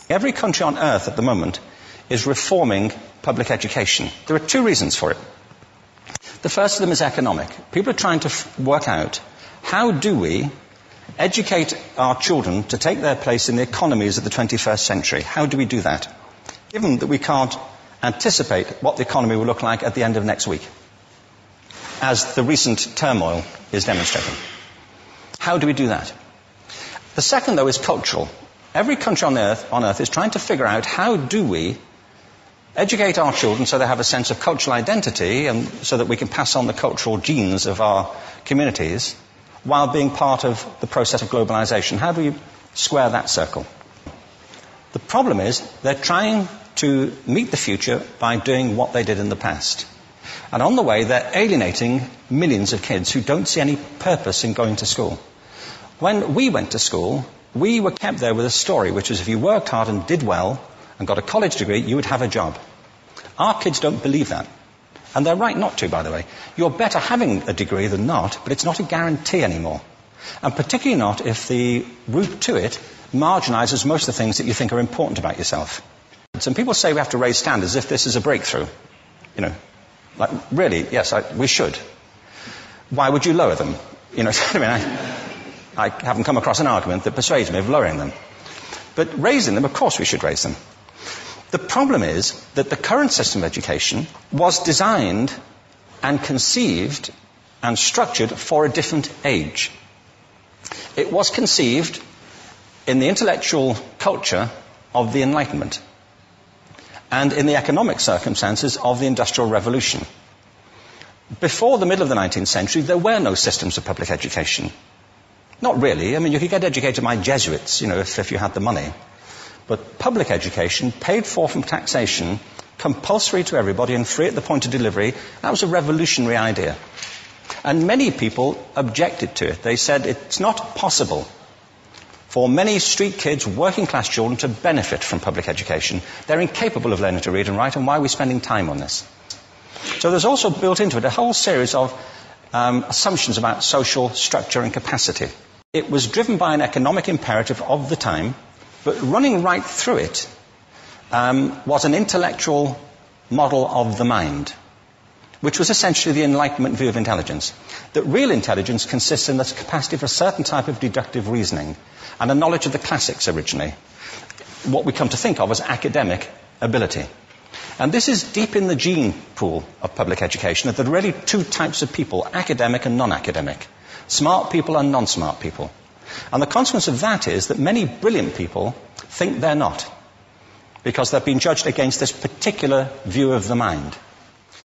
Every country on earth at the moment is reforming public education. There are two reasons for it. The first of them is economic. People are trying to work out, how do we educate our children to take their place in the economies of the 21st century? How do we do that? Given that we can't anticipate what the economy will look like at the end of next week, as the recent turmoil is demonstrating. How do we do that? The second, though, is cultural. Every country on earth is trying to figure out, how do we educate our children so they have a sense of cultural identity and so that we can pass on the cultural genes of our communities while being part of the process of globalization. How do we square that circle? The problem is they're trying to meet the future by doing what they did in the past. And on the way, they're alienating millions of kids who don't see any purpose in going to school. When we went to school, we were kept there with a story, which was if you worked hard and did well and got a college degree, you would have a job. Our kids don't believe that. And they're right not to, by the way. You're better having a degree than not, but it's not a guarantee anymore. And particularly not if the route to it marginalizes most of the things that you think are important about yourself. Some people say we have to raise standards as if this is a breakthrough. You know, like, really, yes, we should. Why would you lower them? You know, I haven't come across an argument that persuades me of lowering them. But raising them, of course we should raise them. The problem is that the current system of education was designed and conceived and structured for a different age. It was conceived in the intellectual culture of the Enlightenment and in the economic circumstances of the Industrial Revolution. Before the middle of the 19th century, there were no systems of public education. Not really. I mean, you could get educated by Jesuits, you know, if you had the money. But public education, paid for from taxation, compulsory to everybody and free at the point of delivery, that was a revolutionary idea. And many people objected to it. They said it's not possible for many street kids, working class children, to benefit from public education. They're incapable of learning to read and write, and why are we spending time on this? So there's also built into it a whole series of assumptions about social structure and capacity. It was driven by an economic imperative of the time, but running right through it was an intellectual model of the mind, which was essentially the Enlightenment view of intelligence. That real intelligence consists in the capacity for a certain type of deductive reasoning and a knowledge of the classics originally, what we come to think of as academic ability. And this is deep in the gene pool of public education, that there are really two types of people, academic and non-academic, smart people and non-smart people. And the consequence of that is that many brilliant people think they're not, because they've been judged against this particular view of the mind.